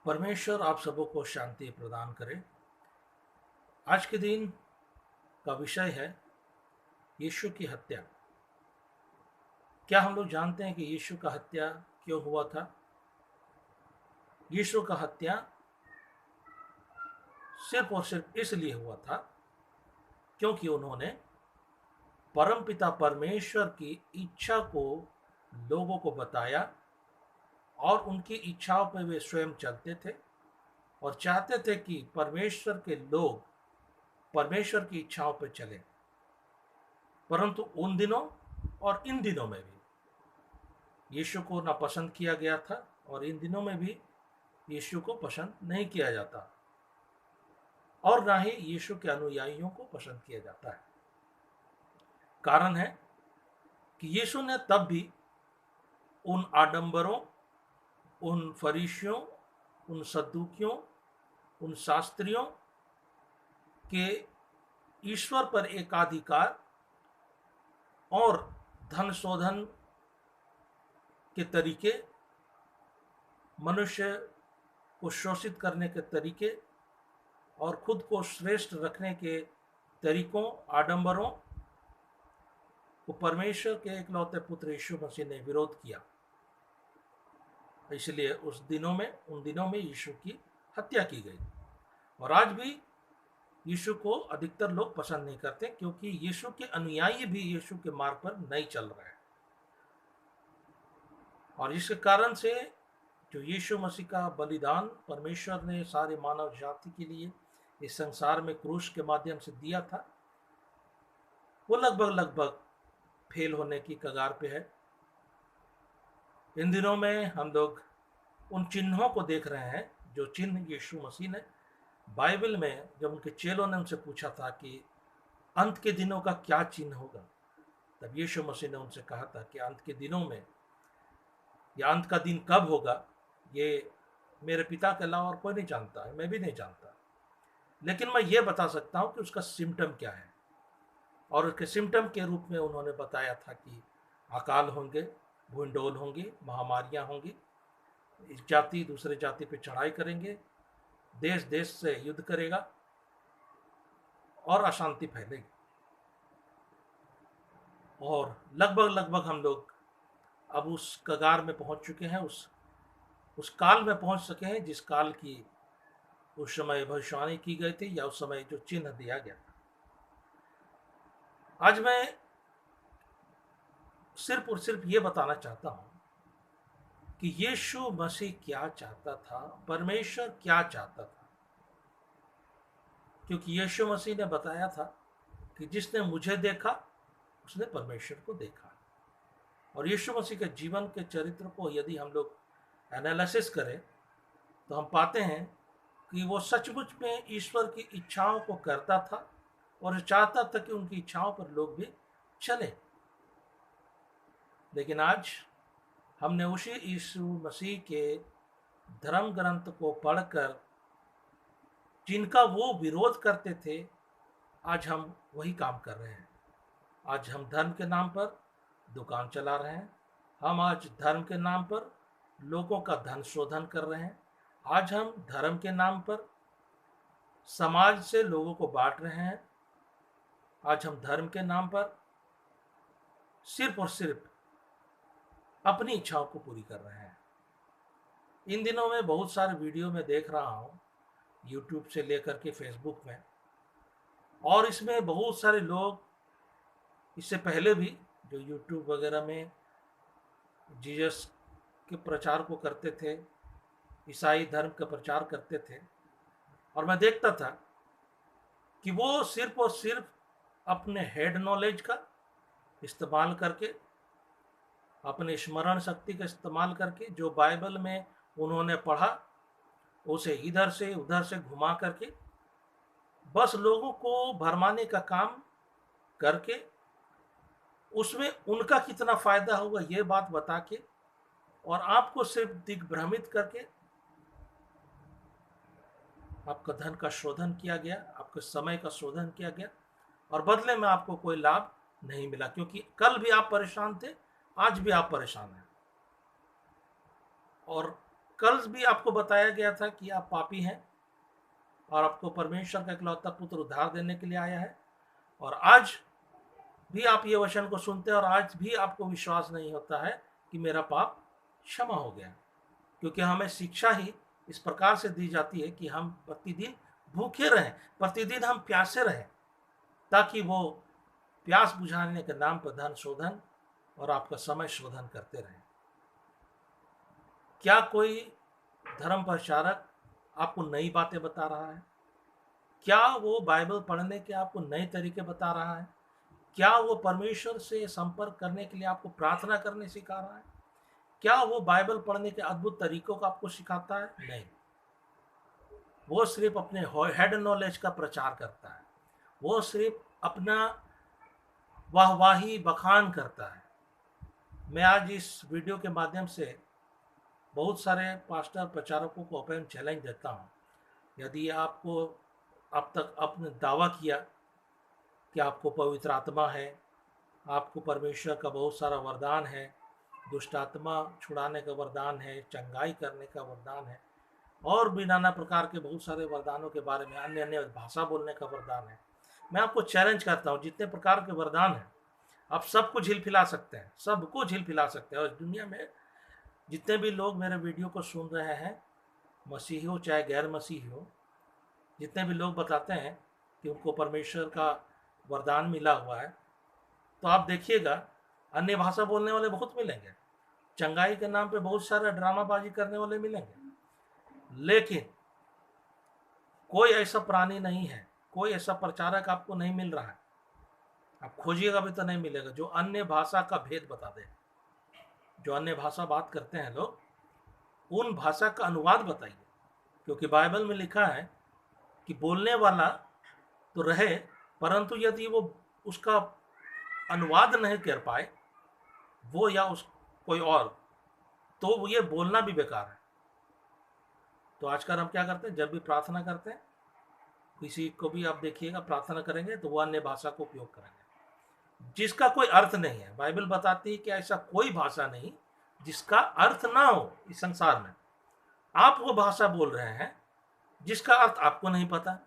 परमेश्वर आप सबों को शांति प्रदान करे। आज के दिन का विषय है यीशु की हत्या। क्या हम लोग जानते हैं कि यीशु का हत्या क्यों हुआ था? यीशु का हत्या सिर्फ और सिर्फ इसलिए हुआ था क्योंकि उन्होंने परमपिता परमेश्वर की इच्छा को लोगों को बताया और उनकी इच्छाओं पर वे स्वयं चलते थे और चाहते थे कि परमेश्वर के लोग परमेश्वर की इच्छाओं पर चलें। परंतु उन दिनों और इन दिनों में भी यीशु को ना पसंद किया गया था और इन दिनों में भी यीशु को पसंद नहीं किया जाता और ना ही यीशु के अनुयायियों को पसंद किया जाता है। कारण है कि यीशु ने तब भी उन आडंबरों, उन फरीसियों, उन सद्दूकियों, उन शास्त्रियों के ईश्वर पर एकाधिकार और धन शोधन के तरीके, मनुष्य को शोषित करने के तरीके और खुद को श्रेष्ठ रखने के तरीकों, आडंबरों को परमेश्वर के एकलौते पुत्र यीशु मसीह ने विरोध किया। इसलिए उन दिनों में यीशु की हत्या की गई। और आज भी यीशु को अधिकतर लोग पसंद नहीं करते क्योंकि यीशु के अनुयायी भी यीशु के मार्ग पर नहीं चल रहे हैं। और इसके कारण से जो यीशु मसीह का बलिदान परमेश्वर ने सारे मानव जाति के लिए इस संसार में क्रूस के माध्यम से दिया था, वो लगभग फेल होने की कगार पे है। इन दिनों में हम लोग उन चिन्हों को देख रहे हैं जो चिन्ह यीशु मसीह ने बाइबल में, जब उनके चेलों ने उनसे पूछा था कि अंत के दिनों का क्या चिन्ह होगा, तब यीशु मसीह ने उनसे कहा था कि अंत के दिनों में या अंत का दिन कब होगा ये मेरे पिता के अलावा और कोई नहीं जानता है, मैं भी नहीं जानता, लेकिन मैं ये बता सकता हूँ कि उसका सिम्टम क्या है। और उसके सिम्टम के रूप में उन्होंने बताया था कि अकाल होंगे, भूंडोल होंगी, महामारियां होंगी, एक जाति दूसरे जाति पे चढ़ाई करेंगे, देश देश से युद्ध करेगा और अशांति फैलेगी। और लगभग हम लोग अब उस कगार में पहुंच चुके हैं, उस काल में पहुंच सके हैं जिस काल की उस समय भविष्यवाणी की गई थी या उस समय जो चिन्ह दिया गया था। आज मैं सिर्फ और सिर्फ ये बताना चाहता हूं कि यीशु मसीह क्या चाहता था, परमेश्वर क्या चाहता था। क्योंकि यीशु मसीह ने बताया था कि जिसने मुझे देखा उसने परमेश्वर को देखा। और यीशु मसीह के जीवन के चरित्र को यदि हम लोग एनालिसिस करें तो हम पाते हैं कि वो सचमुच में ईश्वर की इच्छाओं को करता था और चाहता था कि उनकी इच्छाओं पर लोग भी चले। लेकिन आज हमने उसी यीशु मसीह के धर्म ग्रंथ को पढ़कर जिनका वो विरोध करते थे, आज हम वही काम कर रहे हैं। आज हम धर्म के नाम पर दुकान चला रहे हैं, हम आज धर्म के नाम पर लोगों का धन शोधन कर रहे हैं, आज हम धर्म के नाम पर समाज से लोगों को बांट रहे हैं, आज हम धर्म के नाम पर सिर्फ और सिर्फ अपनी इच्छाओं को पूरी कर रहे हैं। इन दिनों में बहुत सारे वीडियो में देख रहा हूँ, यूट्यूब से लेकर के फेसबुक में, और इसमें बहुत सारे लोग इससे पहले भी जो यूट्यूब वगैरह में जीसस के प्रचार को करते थे, ईसाई धर्म का प्रचार करते थे, और मैं देखता था कि वो सिर्फ और सिर्फ अपने हेड नॉलेज का इस्तेमाल करके, अपने स्मरण शक्ति का इस्तेमाल करके, जो बाइबल में उन्होंने पढ़ा उसे इधर से उधर से घुमा करके बस लोगों को भरमाने का काम करके उसमें उनका कितना फायदा होगा ये बात बता के और आपको सिर्फ दिग्भ्रमित करके आपका धन का शोधन किया गया, आपके समय का शोधन किया गया और बदले में आपको कोई लाभ नहीं मिला। क्योंकि कल भी आप परेशान थे, आज भी आप परेशान हैं। और कल भी आपको बताया गया था कि आप पापी हैं और आपको परमेश्वर का इकलौता पुत्र उद्धार देने के लिए आया है, और आज भी आप ये वचन को सुनते हैं और आज भी आपको विश्वास नहीं होता है कि मेरा पाप क्षमा हो गया, क्योंकि हमें शिक्षा ही इस प्रकार से दी जाती है कि हम प्रतिदिन भूखे रहें, प्रतिदिन हम प्यासे रहें, ताकि वो प्यास बुझाने के नाम पर धन शोधन और आपका समय शोधन करते रहें। क्या कोई धर्म प्रचारक आपको नई बातें बता रहा है? क्या वो बाइबल पढ़ने के आपको नए तरीके बता रहा है? क्या वो परमेश्वर से संपर्क करने के लिए आपको प्रार्थना करने सिखा रहा है? क्या वो बाइबल पढ़ने के अद्भुत तरीकों को आपको सिखाता है? नहीं। वो सिर्फ अपने हेड नॉलेज का प्रचार करता है, वो सिर्फ अपना वाहवाही बखान करता है। मैं आज इस वीडियो के माध्यम से बहुत सारे पास्टर प्रचारकों को ओपन चैलेंज देता हूँ, यदि आपको अब तक आपने दावा किया कि आपको पवित्र आत्मा है, आपको परमेश्वर का बहुत सारा वरदान है, दुष्ट आत्मा छुड़ाने का वरदान है, चंगाई करने का वरदान है, और भी नाना प्रकार के बहुत सारे वरदानों के बारे में, अन्य अन्य भाषा बोलने का वरदान है, मैं आपको चैलेंज करता हूँ, जितने प्रकार के वरदान हैं आप सबको झिलफिला सकते हैं, सबको झिलफिला सकते हैं। और दुनिया में जितने भी लोग मेरे वीडियो को सुन रहे हैं, मसीही हो चाहे गैर मसीही हो, जितने भी लोग बताते हैं कि उनको परमेश्वर का वरदान मिला हुआ है, तो आप देखिएगा अन्य भाषा बोलने वाले बहुत मिलेंगे, चंगाई के नाम पे बहुत सारा ड्रामाबाजी करने वाले मिलेंगे, लेकिन कोई ऐसा प्राणी नहीं है, कोई ऐसा प्रचारक आपको नहीं मिल रहा है, आप खोजिएगा भी तो नहीं मिलेगा, जो अन्य भाषा का भेद बता दे। जो अन्य भाषा बात करते हैं लोग, उन भाषा का अनुवाद बताइए, क्योंकि बाइबल में लिखा है कि बोलने वाला तो रहे, परंतु यदि वो उसका अनुवाद नहीं कर पाए, वो या उस कोई और, तो ये बोलना भी बेकार है। तो आजकल हम क्या करते हैं, जब भी प्रार्थना करते हैं, किसी को भी आप देखिएगा प्रार्थना करेंगे तो वो अन्य भाषा को उपयोग करेंगे जिसका कोई अर्थ नहीं है। बाइबल बताती है कि ऐसा कोई भाषा नहीं जिसका अर्थ ना हो इस संसार में। आप वो भाषा बोल रहे हैं जिसका अर्थ आपको नहीं पता,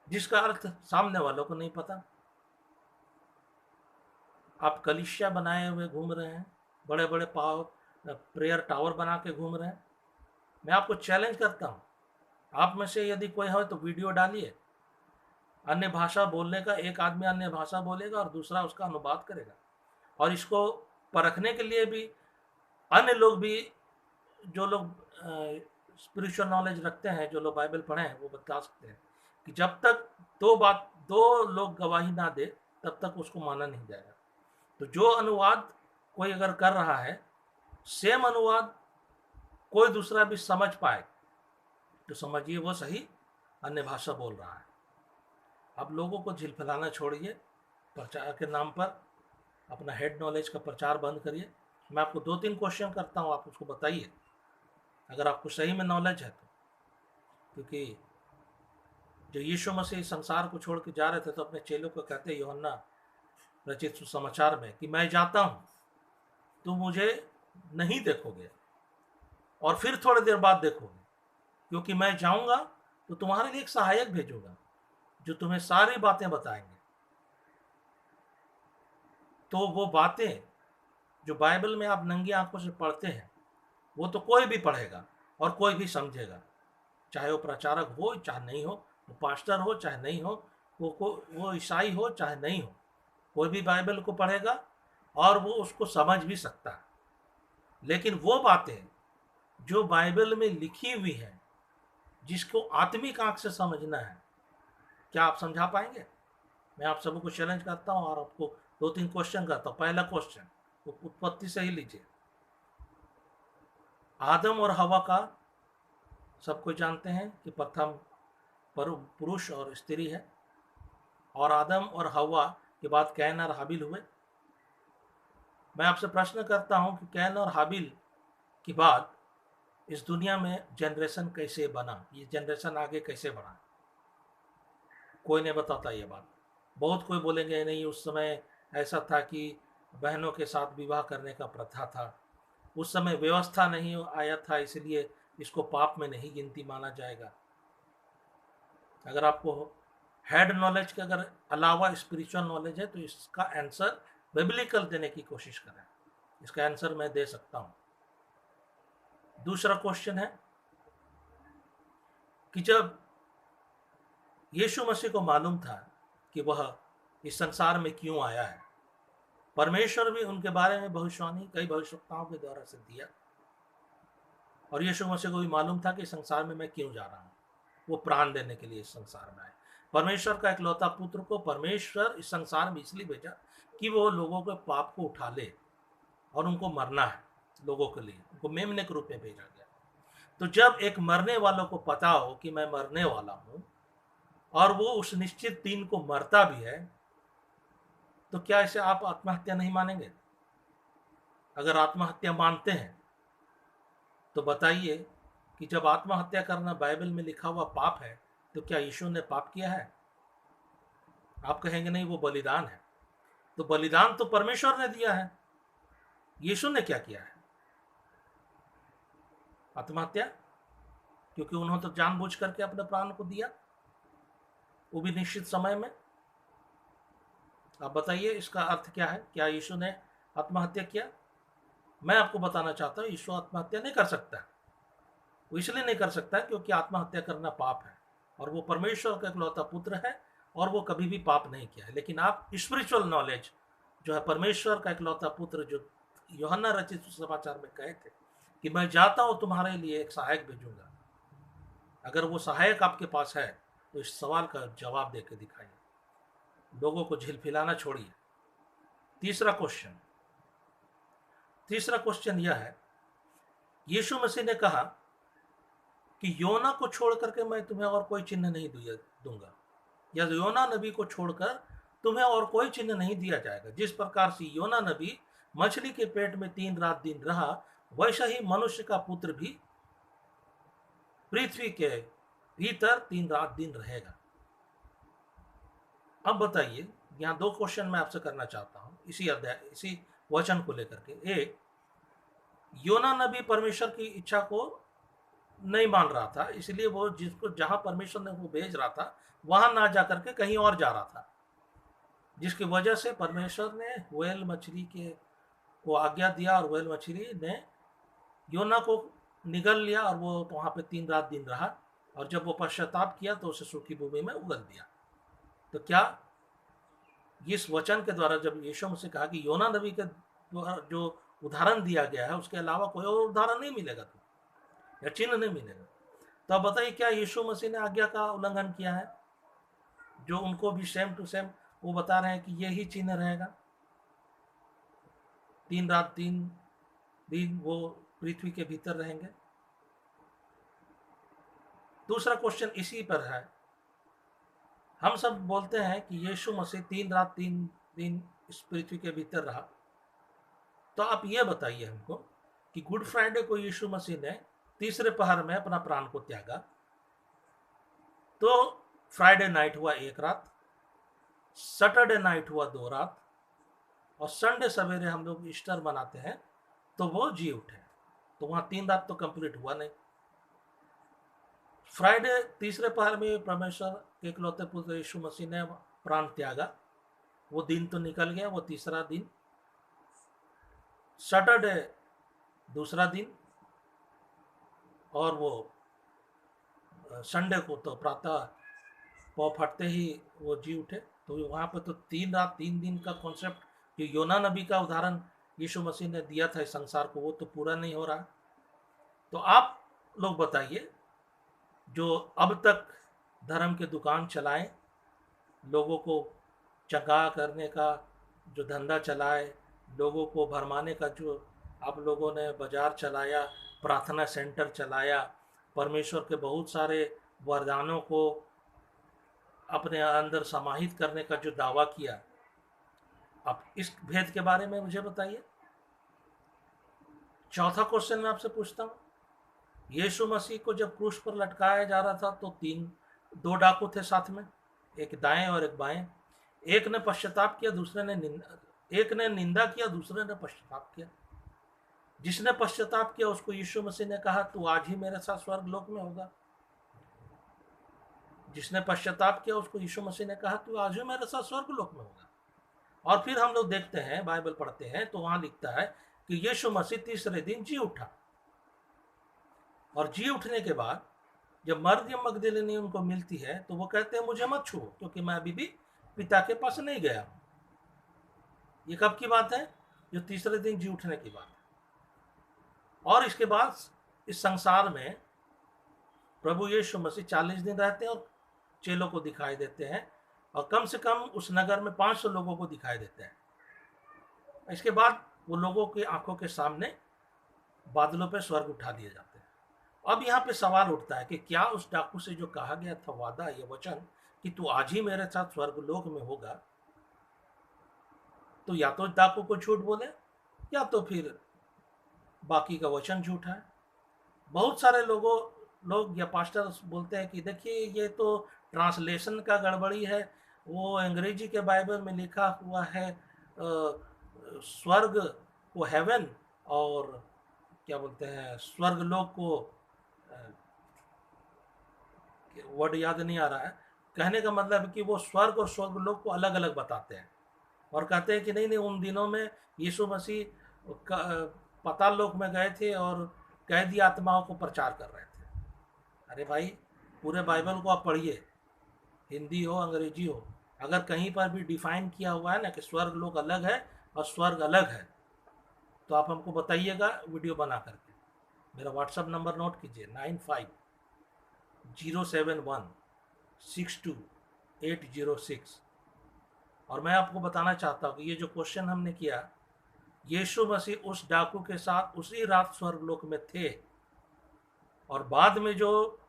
जिसका अर्थ सामने वालों को नहीं पता। आप कलीसिया बनाए हुए घूम रहे हैं, बड़े बड़े प्रेयर टावर बना के घूम रहे हैं। मैं आपको चैलेंज करता हूं, आप में से यदि कोई हो तो वीडियो डालिए, अन्य भाषा बोलने का, एक आदमी अन्य भाषा बोलेगा और दूसरा उसका अनुवाद करेगा, और इसको परखने के लिए भी अन्य लोग भी, जो लोग स्पिरिचुअल नॉलेज रखते हैं, जो लोग बाइबल पढ़े हैं, वो बता सकते हैं कि जब तक दो लोग गवाही ना दे तब तक उसको माना नहीं जाएगा। तो जो अनुवाद कोई अगर कर रहा है, सेम अनुवाद कोई दूसरा भी समझ पाए तो समझिए वो सही अन्य भाषा बोल रहा है। अब लोगों को झिलफिलाना छोड़िए, प्रचार के नाम पर अपना हेड नॉलेज का प्रचार बंद करिए। मैं आपको 2-3 क्वेश्चन करता हूँ, आप उसको बताइए अगर आपको सही में नॉलेज है तो। क्योंकि जो यीशु मसीह संसार को छोड़ के जा रहे थे तो अपने चेलों को कहते हैं यूहन्ना रचित सुसमाचार में कि मैं जाता हूँ, तुम मुझे नहीं देखोगे और फिर थोड़ी देर बाद देखोगे, क्योंकि मैं जाऊंगा तो तुम्हारे लिए एक सहायक भेजूंगा जो तुम्हें सारी बातें बताएंगे। तो वो बातें जो बाइबल में आप नंगी आंखों से पढ़ते हैं, वो तो कोई भी पढ़ेगा और कोई भी समझेगा, चाहे वो प्रचारक हो चाहे नहीं हो, वो पास्टर हो चाहे नहीं हो, वो ईसाई हो चाहे नहीं हो, कोई भी बाइबल को पढ़ेगा और वो उसको समझ भी सकता है। लेकिन वो बातें जो बाइबल में लिखी हुई हैं, जिसको आत्मिक आंख से समझना है, क्या आप समझा पाएंगे? मैं आप सबको चैलेंज करता हूँ और आपको 2-3 क्वेश्चन करता हूँ। पहला क्वेश्चन उत्पत्ति से ही लीजिए। आदम और हवा का सबको जानते हैं कि प्रथम पुरुष और स्त्री है, और आदम और हवा के बाद कैन और हाबिल हुए। मैं आपसे प्रश्न करता हूं कि कैन और हाबिल के बाद इस दुनिया में जनरेशन कैसे बना, ये जनरेशन आगे कैसे बढ़ा? कोई नहीं बताता ये बात। बहुत कोई बोलेंगे नहीं, उस समय ऐसा था कि बहनों के साथ विवाह करने का प्रथा था, उस समय व्यवस्था नहीं आया था, इसलिए इसको पाप में नहीं गिनती माना जाएगा। अगर आपको हेड नॉलेज के अगर अलावा स्पिरिचुअल नॉलेज है तो इसका आंसर बिब्लिकल देने की कोशिश करें। इसका आंसर मैं दे सकता हूं। दूसरा क्वेश्चन है कि जब यीशु मसीह को मालूम था कि वह इस संसार में क्यों आया है, परमेश्वर भी उनके बारे में भविष्यवाणी कई भविष्यवक्ताओं के द्वारा से दिया, और यीशु मसीह को भी मालूम था कि इस संसार में मैं क्यों जा रहा हूँ। वो प्राण देने के लिए इस संसार में आए। परमेश्वर का इकलौता पुत्र को परमेश्वर इस संसार में इसलिए भेजा कि वो लोगों के पाप को उठा ले, और उनको मरना है लोगों के लिए, उनको मेमने के रूप में भेजा गया। तो जब एक मरने वालों को पता हो कि मैं मरने वाला हूं और वो उस निश्चित दिन को मरता भी है, तो क्या इसे आप आत्महत्या नहीं मानेंगे? अगर आत्महत्या मानते हैं तो बताइए कि जब आत्महत्या करना बाइबल में लिखा हुआ पाप है, तो क्या यीशु ने पाप किया है? आप कहेंगे नहीं, वो बलिदान है। तो बलिदान तो परमेश्वर ने दिया है, यीशु ने क्या किया है? आत्महत्या, क्योंकि उन्होंने तो जानबूझ करके अपने प्राण को दिया, वो भी निश्चित समय में। आप बताइए इसका अर्थ क्या है? क्या यीशु ने आत्महत्या किया? मैं आपको बताना चाहता हूं, यीशु आत्महत्या नहीं कर सकता। वो इसलिए नहीं कर सकता क्योंकि आत्महत्या करना पाप है, और वो परमेश्वर का इकलौता पुत्र है और वो कभी भी पाप नहीं किया है। लेकिन आप स्पिरिचुअल नॉलेज जो है, परमेश्वर का इकलौता पुत्र जो यूहन्ना रचित सुसमाचार में कहे थे कि मैं जाता हूं तुम्हारे लिए एक सहायक भेजूंगा, अगर वो सहायक आपके पास है तो इस सवाल का जवाब देकर दिखाइए, लोगों को झिलफिलाना छोड़िए। तीसरा क्वेश्चन यह है, यीशु मसीह ने कहा कि योना को छोड़ करके मैं तुम्हें और कोई चिन्ह नहीं दूंगा, या योना नबी को छोड़कर तुम्हें और कोई चिन्ह नहीं दिया जाएगा। जिस प्रकार से योना नबी मछली के पेट में 3 रात दिन रहा, वैसा ही मनुष्य का पुत्र भी पृथ्वी के भीतर 3 रात दिन रहेगा। अब बताइए, यहाँ 2 क्वेश्चन मैं आपसे करना चाहता हूँ इसी वचन को लेकर के। एक, योना नबी परमेश्वर की इच्छा को नहीं मान रहा था, इसलिए वो जिसको जहां परमेश्वर ने वो भेज रहा था वहां ना जाकर के कहीं और जा रहा था, जिसकी वजह से परमेश्वर ने व्हेल मछली को आज्ञा दिया, और व्हेल मछली ने योना को निगल लिया, और वो वहां पे 3 रात दिन रहा, और जब वो पश्चाताप किया तो उसे सूखी भूमि में उगल दिया। तो क्या इस वचन के द्वारा जब यीशु मसीह कहा कि योना नबी के द्वारा जो उदाहरण दिया गया है उसके अलावा कोई और उदाहरण नहीं मिलेगा या चिन्ह नहीं मिलेगा, तो अब बताइए क्या यीशु मसीह ने आज्ञा का उल्लंघन किया है? जो उनको भी सेम टू सेम वो बता रहे हैं कि यही चिन्ह रहेगा, 3 रात 3 दिन वो पृथ्वी के भीतर रहेंगे। दूसरा क्वेश्चन इसी पर है, हम सब बोलते हैं कि यीशु मसीह 3 रात 3 दिन इस पृथ्वी के भीतर रहा, तो आप ये बताइए हमको कि गुड फ्राइडे को यीशु मसीह ने तीसरे पहर में अपना प्राण को त्यागा, तो फ्राइडे नाइट हुआ 1 रात, सैटरडे नाइट हुआ 2 रात, और संडे सवेरे हम लोग ईस्टर मनाते हैं तो वो जी उठे, तो वहां 3 रात तो कंप्लीट हुआ नहीं। फ्राइडे तीसरे पहर में परमेश्वर के इकलौते पुत्र यीशु मसीह ने प्राण त्यागा, वो दिन तो निकल गया, वो तीसरा दिन। सैटरडे दूसरा दिन, और वो संडे को तो प्रातः पौ फटते ही वो जी उठे। तो वहां पे तो 3 रात 3 दिन का कॉन्सेप्ट जो योना नबी का उदाहरण यीशु मसीह ने दिया था इस संसार को, वो तो पूरा नहीं हो रहा। तो आप लोग बताइए, जो अब तक धर्म के दुकान चलाए, लोगों को चंगा करने का जो धंधा चलाए, लोगों को भरमाने का जो आप लोगों ने बाजार चलाया, प्रार्थना सेंटर चलाया, परमेश्वर के बहुत सारे वरदानों को अपने अंदर समाहित करने का जो दावा किया, आप इस भेद के बारे में मुझे बताइए। चौथा क्वेश्चन मैं आपसे पूछता हूँ, यीशु मसीह को जब क्रूस पर लटकाया जा रहा था तो 2 डाकू थे साथ में, एक दाएं और एक बाएं। एक ने पश्चाताप किया, एक ने निंदा किया, दूसरे ने पश्चाताप किया। जिसने पश्चाताप किया उसको यीशु मसीह ने कहा तू आज ही मेरे साथ स्वर्ग लोक में होगा। जिसने पश्चाताप किया उसको यीशु मसीह ने कहा तू आज ही मेरे साथ स्वर्ग लोक में होगा। और फिर हम लोग देखते हैं, बाइबल पढ़ते हैं तो वहां लिखता है कि यीशु मसीह तीसरे दिन जी उठा। और जी उठने के बाद जब मरियम मगदलीनी उनको मिलती है तो वो कहते हैं मुझे मत छुओ, क्योंकि मैं अभी भी पिता के पास नहीं गया हूं। ये कब की बात है? जो तीसरे दिन जी उठने की बात है। और इसके बाद इस संसार में प्रभु यीशु मसीह 40 दिन रहते हैं और चेलों को दिखाई देते हैं, और कम से कम उस नगर में 500 लोगों को दिखाई देते हैं। इसके बाद वो लोगों की आंखों के सामने बादलों पे स्वर्ग उठा दिए जाते हैं। अब यहाँ पे सवाल उठता है कि क्या उस डाकू से जो कहा गया था वादा, ये वचन कि तू आज ही मेरे साथ स्वर्ग लोक में होगा, तो या तो डाकू को झूठ बोले या तो फिर बाकी का वचन झूठा है। बहुत सारे लोग या पास्टर्स बोलते हैं कि देखिए ये तो ट्रांसलेशन का गड़बड़ी है, वो अंग्रेजी के बाइबल में लिखा हुआ है स्वर्ग को हेवन, और क्या बोलते हैं स्वर्ग लोक को, वर्ड याद नहीं आ रहा है। कहने का मतलब है कि वो स्वर्ग और स्वर्ग लोक को अलग अलग बताते हैं और कहते हैं कि नहीं नहीं उन दिनों में यीशु मसीह पाताल लोक में गए थे और कैदी आत्माओं को प्रचार कर रहे थे। अरे भाई, पूरे बाइबल को आप पढ़िए, हिंदी हो अंग्रेजी हो, अगर कहीं पर भी डिफाइन किया हुआ है ना कि स्वर्ग लोक अलग है और स्वर्ग अलग है, तो आप हमको बताइएगा वीडियो बना करके। मेरा व्हाट्सएप नंबर नोट कीजिए 9507162806। और मैं आपको बताना चाहता हूँ कि ये जो क्वेश्चन हमने किया, यीशु मसीह उस डाकू के साथ उसी रात स्वर्गलोक में थे, और बाद में जो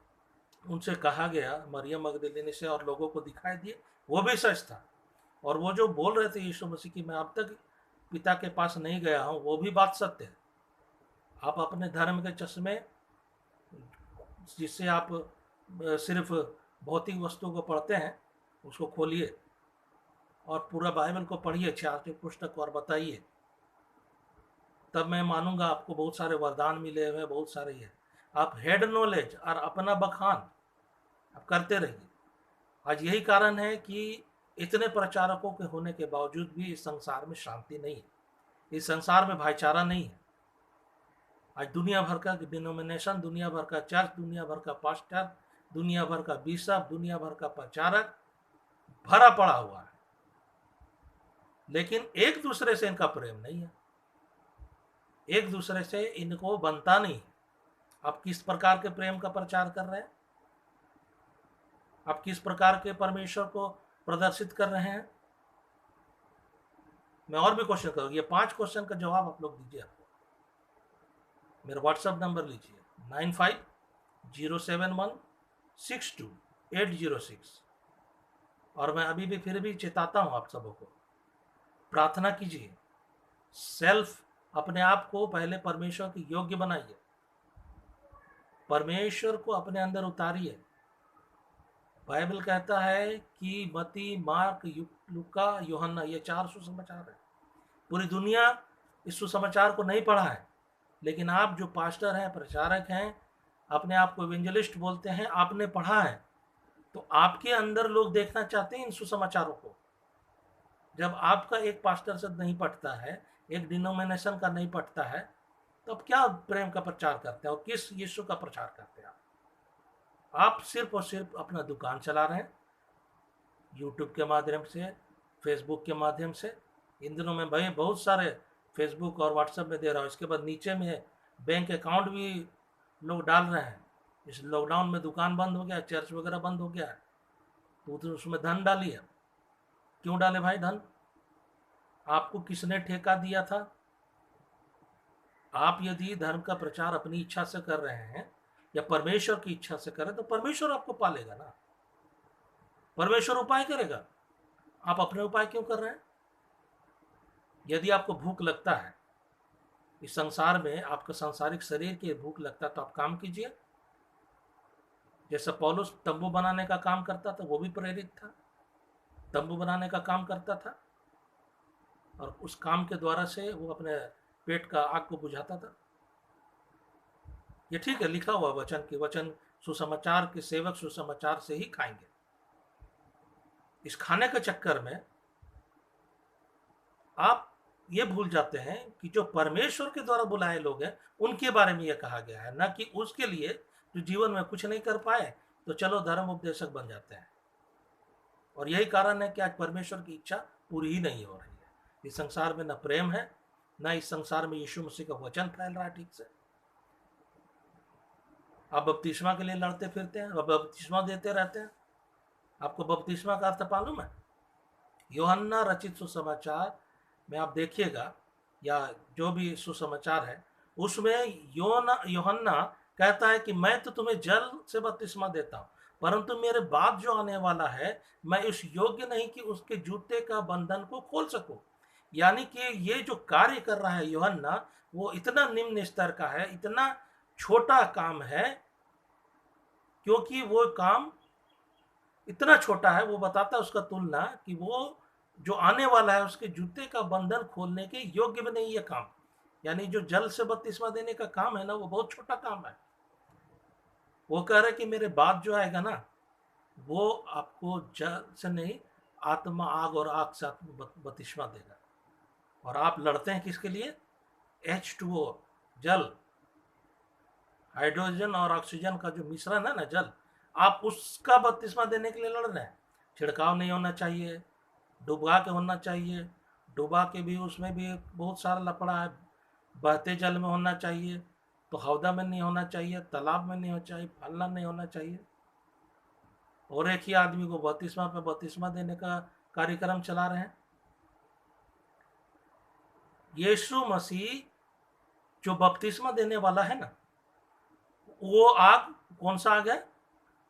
उनसे कहा गया मरियम मगदलीनी से और लोगों को दिखाई दिए वो भी सच था। और वो जो बोल रहे थे यीशु मसीह की मैं अब तक पिता के पास नहीं गया हूँ, वो भी बात सत्य है। आप अपने धर्म के चश्मे, जिससे आप सिर्फ भौतिक वस्तुओं को पढ़ते हैं, उसको खोलिए और पूरा बाइबल को पढ़िए, 66 पुस्तक, और बताइए, तब मैं मानूंगा आपको बहुत सारे वरदान मिले हुए, बहुत सारे ये। आप हेड नॉलेज और अपना बखान आप करते रहिए। आज यही कारण है कि इतने प्रचारकों के होने के बावजूद भी इस संसार में शांति नहीं है, इस संसार में भाईचारा नहीं है। आज दुनिया भर का डिनोमिनेशन, दुनिया भर का चर्च, दुनिया भर का पास्टर, दुनिया भर का बिशप, दुनिया भर का प्रचारक भरा पड़ा हुआ है, लेकिन एक दूसरे से इनका प्रेम नहीं है, एक दूसरे से इनको बनता नहीं। आप किस प्रकार के प्रेम का प्रचार कर रहे हैं? आप किस प्रकार के परमेश्वर को प्रदर्शित कर रहे हैं? मैं और भी क्वेश्चन करूँगा, ये 5 क्वेश्चन का जवाब आप लोग दीजिए। आपको मेरा व्हाट्सएप नंबर लीजिए 9507162806। और मैं अभी भी फिर भी चेताता हूँ आप सबों को, प्रार्थना कीजिए, सेल्फ, अपने आप को पहले परमेश्वर के योग्य बनाइए, परमेश्वर को अपने अंदर उतारिए। बाइबल कहता है कि मती, मार्क, लूका, यूहन्ना, ये 4 सुसमाचार है। पूरी दुनिया इस सुसमाचार को नहीं पढ़ा है, लेकिन आप जो पास्टर हैं, प्रचारक हैं, अपने आप को इवेंजलिस्ट बोलते हैं, आपने पढ़ा है, तो आपके अंदर लोग देखना चाहते हैं इन सुसमाचारों को। जब आपका एक पास्टर से नहीं पढ़ता है, एक डिनोमिनेशन का नहीं पढ़ता है, तो आप क्या प्रेम का प्रचार करते हैं और किस यीशु का प्रचार करते हैं? आप सिर्फ और सिर्फ अपना दुकान चला रहे हैं, यूट्यूब के माध्यम से, फेसबुक के माध्यम से। इन दिनों में भाई बहुत सारे फेसबुक और व्हाट्सएप में दे रहा हूँ, इसके बाद नीचे में बैंक अकाउंट भी लोग डाल रहे हैं। इस लॉकडाउन में दुकान बंद हो गया, चर्च वगैरह बंद हो गया है, तो उसमें धन डालिए। क्यों डाले भाई धन? आपको किसने ठेका दिया था? आप यदि धर्म का प्रचार अपनी इच्छा से कर रहे हैं या परमेश्वर की इच्छा से करें, तो परमेश्वर आपको पालेगा ना, परमेश्वर उपाय करेगा। आप अपने उपाय क्यों कर रहे हैं? यदि आपको भूख लगता है, इस संसार में आपका सांसारिक शरीर की भूख लगता है, तो आप काम कीजिए। जैसा पौलुस तंबू बनाने का काम करता था, वो भी प्रेरित था, तंबू बनाने का काम करता था, और उस काम के द्वारा से वो अपने पेट का आग को बुझाता था। ये ठीक है, लिखा हुआ वचन कि वचन सुसमाचार के सेवक सुसमाचार से ही खाएंगे। इस खाने के चक्कर में आप ये भूल जाते हैं कि जो परमेश्वर के द्वारा बुलाए लोग हैं उनके बारे में ये कहा गया है, ना कि उसके लिए जो जीवन में कुछ नहीं कर पाए तो चलो धर्म उपदेशक बन जाते हैं। और यही कारण है कि आज परमेश्वर की इच्छा पूरी ही नहीं हो रही है। इस संसार में न प्रेम है, न इस संसार में यीशु मसीह का वचन फैल रहा है ठीक से। आप बपतिस्मा के लिए लड़ते फिरते हैं, आप बपतिस्मा देते रहते हैं। आपको बपतिस्मा का अर्थ मालूम है? यूहन्ना रचित सुसमाचार में आप देखिएगा, या जो भी सुसमाचार है उसमें यूहन्ना कहता है कि मैं तो तुम्हें जल से बपतिस्मा देता हूं, परंतु मेरे बाद जो आने वाला है मैं उस योग्य नहीं कि उसके जूते का बंधन को खोल सकूं। यानी कि ये जो कार्य कर रहा है यूहन्ना, वो इतना निम्न स्तर का है, इतना छोटा काम है, क्योंकि वो काम इतना छोटा है। वो बताता है उसका तुलना कि वो जो आने वाला है उसके जूते का बंधन खोलने के योग्य भी नहीं है काम। यानी जो जल से बपतिस्मा देने का काम है ना, वो बहुत छोटा काम है। वो कह रहे कि मेरे बाद जो आएगा ना, वो आपको जल से नहीं, आत्मा आग और आग से बपतिस्मा देगा। और आप लड़ते हैं किसके लिए? H2O, जल, हाइड्रोजन और ऑक्सीजन का जो मिश्रण है ना जल, आप उसका बपतिस्मा देने के लिए लड़ रहे हैं। छिड़काव नहीं होना चाहिए, डुबा के होना चाहिए। डुबा के भी उसमें भी बहुत सारा लफड़ा है। बहते जल में होना चाहिए, तो हौदा में नहीं होना चाहिए, तालाब में नहीं होना चाहिए, फलना नहीं होना चाहिए। और एक ही आदमी को बपतिस्मा पे बपतिस्मा देने का कार्यक्रम चला रहे हैं। यीशु मसीह जो बपतिस्मा देने वाला है ना, वो आग कौन सा आग है?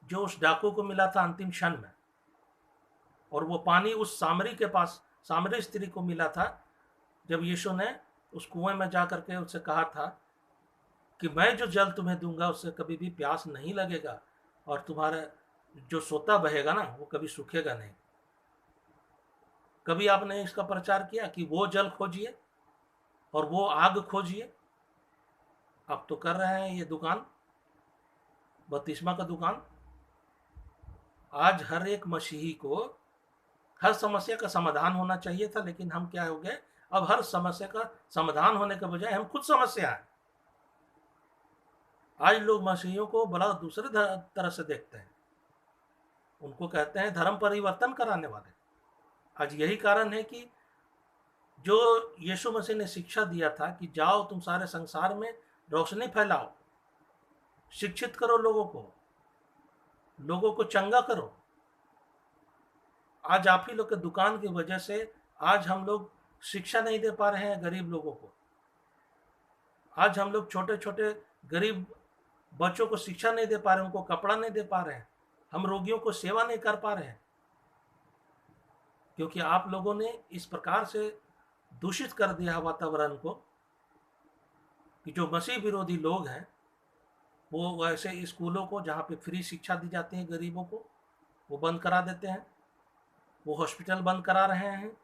जो उस डाकू को मिला था अंतिम क्षण में। और वो पानी उस सामरी के पास, सामरी स्त्री को मिला था, जब यीशु ने उस कुएं में जाकर के उससे कहा था कि मैं जो जल तुम्हें दूंगा उससे कभी भी प्यास नहीं लगेगा, और तुम्हारा जो सोता बहेगा ना वो कभी सूखेगा नहीं। कभी आपने इसका प्रचार किया कि वो जल खोजिए और वो आग खोजिए? आप तो कर रहे हैं ये दुकान, बपतिस्मा का दुकान। आज हर एक मसीही को हर समस्या का समाधान होना चाहिए था, लेकिन हम क्या हो गए, अब हर समस्या का समाधान होने के बजाय हम खुद समस्या है। आज लोग मसीहियों को बड़ा दूसरे तरह से देखते हैं, उनको कहते हैं धर्म परिवर्तन कराने वाले। आज यही कारण है कि जो यीशु मसीह ने शिक्षा दिया था कि जाओ तुम सारे संसार में रोशनी फैलाओ, शिक्षित करो लोगों को चंगा करो। आज आप ही लोग के दुकान की वजह से आज हम लोग शिक्षा नहीं दे पा रहे हैं गरीब लोगों को। आज हम लोग छोटे छोटे गरीब बच्चों को शिक्षा नहीं दे पा रहे हैं, उनको कपड़ा नहीं दे पा रहे हैं, हम रोगियों को सेवा नहीं कर पा रहे हैं, क्योंकि आप लोगों ने इस प्रकार से दूषित कर दिया वातावरण को कि जो मसीह विरोधी लोग हैं वो वैसे स्कूलों को जहाँ पे फ्री शिक्षा दी जाती है गरीबों को, वो बंद करा देते हैं। वो हॉस्पिटल बंद करा रहे हैं,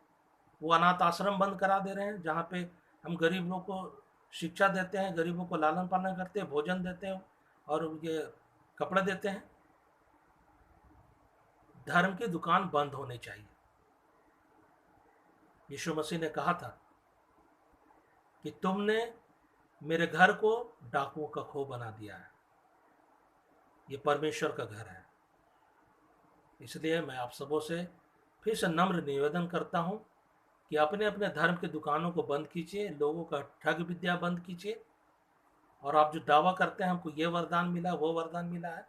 वो अनाथ आश्रम बंद करा दे रहे हैं, जहाँ पे हम गरीबों को शिक्षा देते हैं, गरीबों को लालन पालन करते हैं, भोजन देते हैं और ये कपड़े देते हैं। धर्म की दुकान बंद होनी चाहिए। यीशु मसीह ने कहा था कि तुमने मेरे घर को डाकुओं का खो बना दिया है। ये परमेश्वर का घर है। इसलिए मैं आप सबों से फिर से नम्र निवेदन करता हूँ कि अपने अपने धर्म की दुकानों को बंद कीजिए, लोगों का ठग विद्या बंद कीजिए। और आप जो दावा करते हैं हमको ये वरदान मिला, वो वरदान मिला है,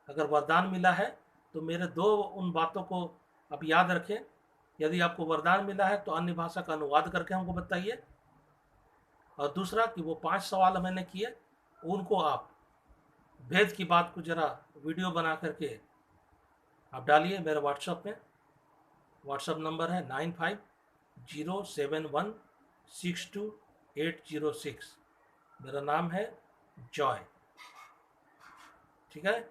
अगर वरदान मिला है तो मेरे दो उन बातों को आप याद रखें। यदि आपको वरदान मिला है तो अन्य भाषा का अनुवाद करके हमको बताइए। और दूसरा कि वो 5 सवाल मैंने किए, उनको आप भेद की बात को जरा वीडियो बना करके आप डालिए मेरे व्हाट्सएप में। व्हाट्सएप नंबर है 9507162806। मेरा नाम है जॉय। ठीक है,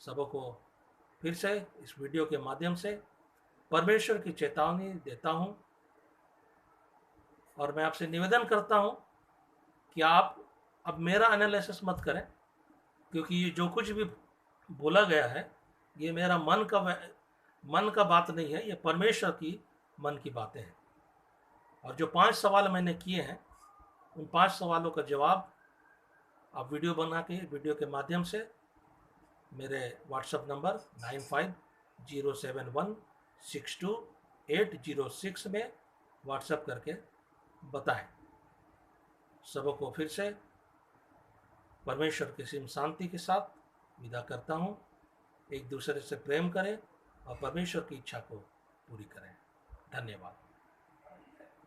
सबको फिर से इस वीडियो के माध्यम से परमेश्वर की चेतावनी देता हूं, और मैं आपसे निवेदन करता हूं कि आप अब मेरा एनालिसिस मत करें, क्योंकि ये जो कुछ भी बोला गया है ये मेरा मन का बात नहीं है, ये परमेश्वर की मन की बातें हैं। और जो 5 सवाल मैंने किए हैं उन 5 सवालों का जवाब आप वीडियो बना के, वीडियो के माध्यम से मेरे व्हाट्सएप नंबर 9507162806 में व्हाट्सएप करके बताएं। सबको फिर से परमेश्वर की सिम शांति के साथ विदा करता हूँ। एक दूसरे से प्रेम करें और परमेश्वर की इच्छा को पूरी करें। धन्यवाद।